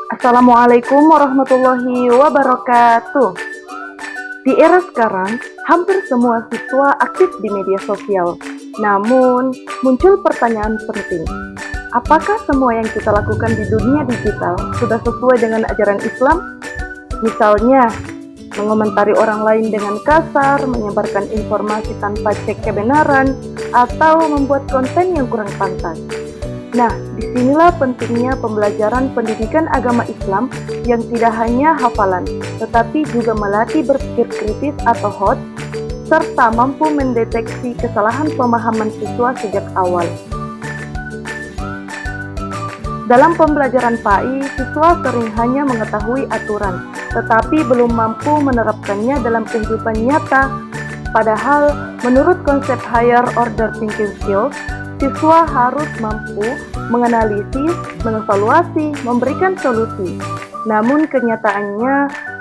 Assalamualaikum warahmatullahi wabarakatuh. Di era sekarang, hampir semua siswa aktif di media sosial. Namun, muncul pertanyaan penting. Apakah semua yang kita lakukan di dunia digital sudah sesuai dengan ajaran Islam? Misalnya, mengomentari orang lain dengan kasar, menyebarkan informasi tanpa cek kebenaran, atau membuat konten yang kurang pantas. Nah, disinilah pentingnya pembelajaran pendidikan agama Islam yang tidak hanya hafalan, tetapi juga melatih berpikir kritis atau HOT, serta mampu mendeteksi kesalahan pemahaman siswa sejak awal. Dalam pembelajaran PAI, siswa sering hanya mengetahui aturan, tetapi belum mampu menerapkannya dalam kehidupan nyata. Padahal, menurut konsep higher order thinking skills, siswa harus mampu menganalisis, mengevaluasi, memberikan solusi. Namun kenyataannya,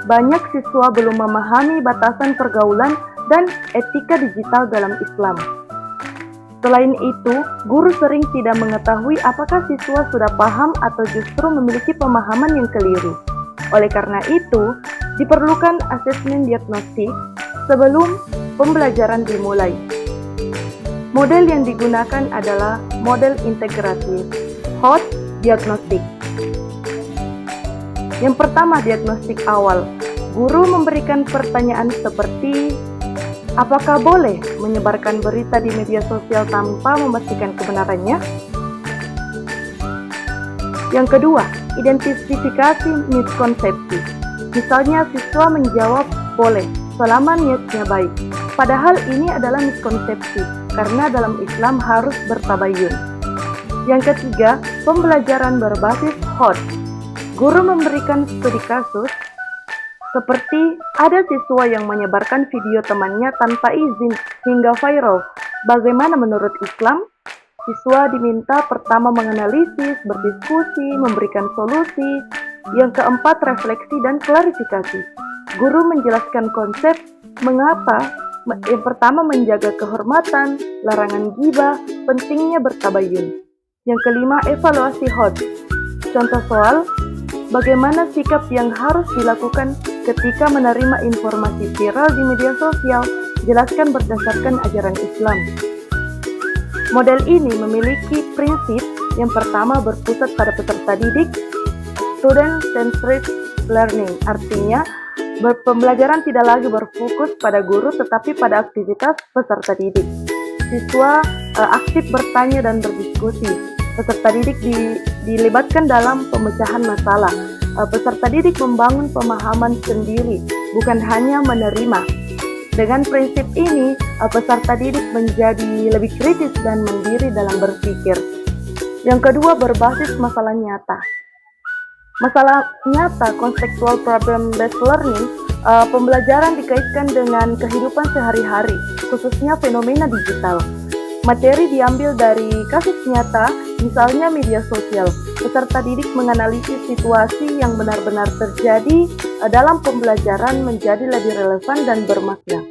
banyak siswa belum memahami batasan pergaulan dan etika digital dalam Islam. Selain itu, guru sering tidak mengetahui apakah siswa sudah paham atau justru memiliki pemahaman yang keliru. Oleh karena itu, diperlukan asesmen diagnostik sebelum pembelajaran dimulai. Model yang digunakan adalah model integratif, HOT, diagnostik. Yang pertama, diagnostik awal. Guru memberikan pertanyaan seperti, apakah boleh menyebarkan berita di media sosial tanpa memastikan kebenarannya? Yang kedua, identifikasi miskonsepsi. Misalnya siswa menjawab boleh, selama niatnya baik. Padahal ini adalah miskonsepsi, karena dalam Islam harus bertabayun. Yang ketiga, pembelajaran berbasis HOT. Guru memberikan studi kasus, seperti ada siswa yang menyebarkan video temannya tanpa izin hingga viral. Bagaimana menurut Islam? Siswa diminta pertama menganalisis, berdiskusi, memberikan solusi. Yang keempat, refleksi dan klarifikasi. Guru menjelaskan konsep mengapa. Yang pertama, menjaga kehormatan, larangan ghibah, pentingnya bertabayun. Yang kelima, evaluasi HOT. Contoh soal, bagaimana sikap yang harus dilakukan ketika menerima informasi viral di media sosial, jelaskan berdasarkan ajaran Islam. Model ini memiliki prinsip yang pertama berpusat pada peserta didik, student-centric learning, artinya pembelajaran tidak lagi berfokus pada guru tetapi pada aktivitas peserta didik. Siswa aktif bertanya dan berdiskusi. Peserta didik dilibatkan dalam pemecahan masalah. Peserta didik membangun pemahaman sendiri, bukan hanya menerima. Dengan prinsip ini, peserta didik menjadi lebih kritis dan mandiri dalam berpikir. Yang kedua, berbasis masalah nyata. Masalah nyata, contextual problem-based learning, pembelajaran dikaitkan dengan kehidupan sehari-hari, khususnya fenomena digital. Materi diambil dari kasus nyata, misalnya media sosial. Peserta didik menganalisis situasi yang benar-benar terjadi dalam pembelajaran menjadi lebih relevan dan bermakna.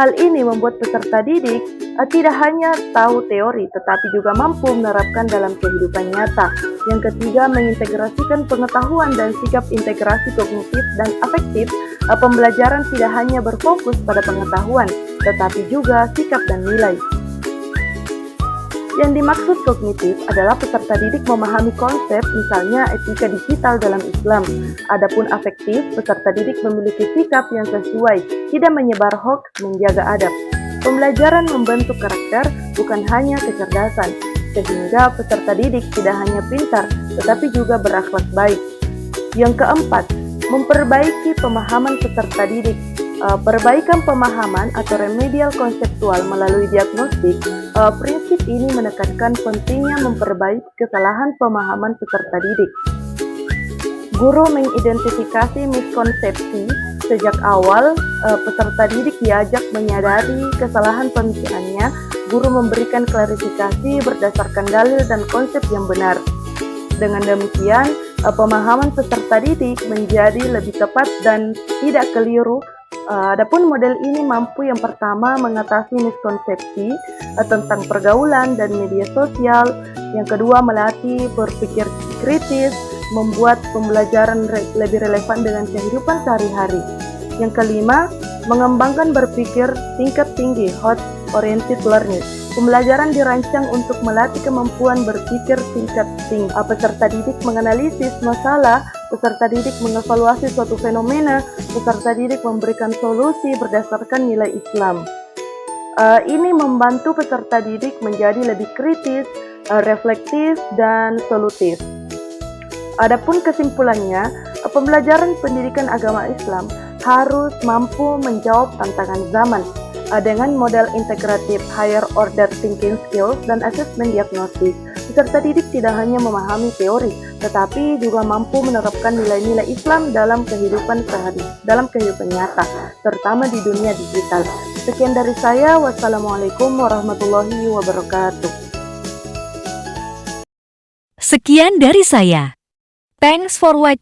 Hal ini membuat peserta didik tidak hanya tahu teori, tetapi juga mampu menerapkan dalam kehidupan nyata. Yang ketiga, mengintegrasikan pengetahuan dan sikap integrasi kognitif dan afektif. Pembelajaran tidak hanya berfokus pada pengetahuan, tetapi juga sikap dan nilai. Yang dimaksud kognitif adalah peserta didik memahami konsep, misalnya etika digital dalam Islam. Adapun afektif, peserta didik memiliki sikap yang sesuai, tidak menyebar hoax, menjaga adab. Pembelajaran membentuk karakter, bukan hanya kecerdasan, sehingga peserta didik tidak hanya pintar, tetapi juga berakhlak baik. Yang keempat, memperbaiki pemahaman peserta didik. Perbaikan pemahaman atau remedial konseptual melalui diagnostik. Prinsip ini menekankan pentingnya memperbaiki kesalahan pemahaman peserta didik. Guru mengidentifikasi miskonsepsi sejak awal. Peserta didik diajak menyadari kesalahan pemikirannya. Guru memberikan klarifikasi berdasarkan dalil dan konsep yang benar. Dengan demikian, pemahaman peserta didik menjadi lebih tepat dan tidak keliru. Adapun model ini mampu yang pertama mengatasi miskonsepsi tentang pergaulan dan media sosial, yang kedua melatih berpikir kritis, membuat pembelajaran lebih relevan dengan kehidupan sehari-hari. Yang kelima, mengembangkan berpikir tingkat tinggi, Host-Oriented Learning. Pembelajaran dirancang untuk melatih kemampuan berpikir tingkat tinggi. Peserta didik menganalisis masalah, peserta didik mengevaluasi suatu fenomena, peserta didik memberikan solusi berdasarkan nilai Islam. Ini membantu peserta didik menjadi lebih kritis, reflektif, dan solutif. Adapun kesimpulannya, pembelajaran pendidikan agama Islam harus mampu menjawab tantangan zaman dengan model integratif higher order thinking skills dan asesmen diagnostik. Peserta didik tidak hanya memahami teori, tetapi juga mampu menerapkan nilai-nilai Islam dalam kehidupan nyata, terutama di dunia digital. Sekian dari saya, wassalamualaikum warahmatullahi wabarakatuh. Sekian dari saya. Thanks for watching.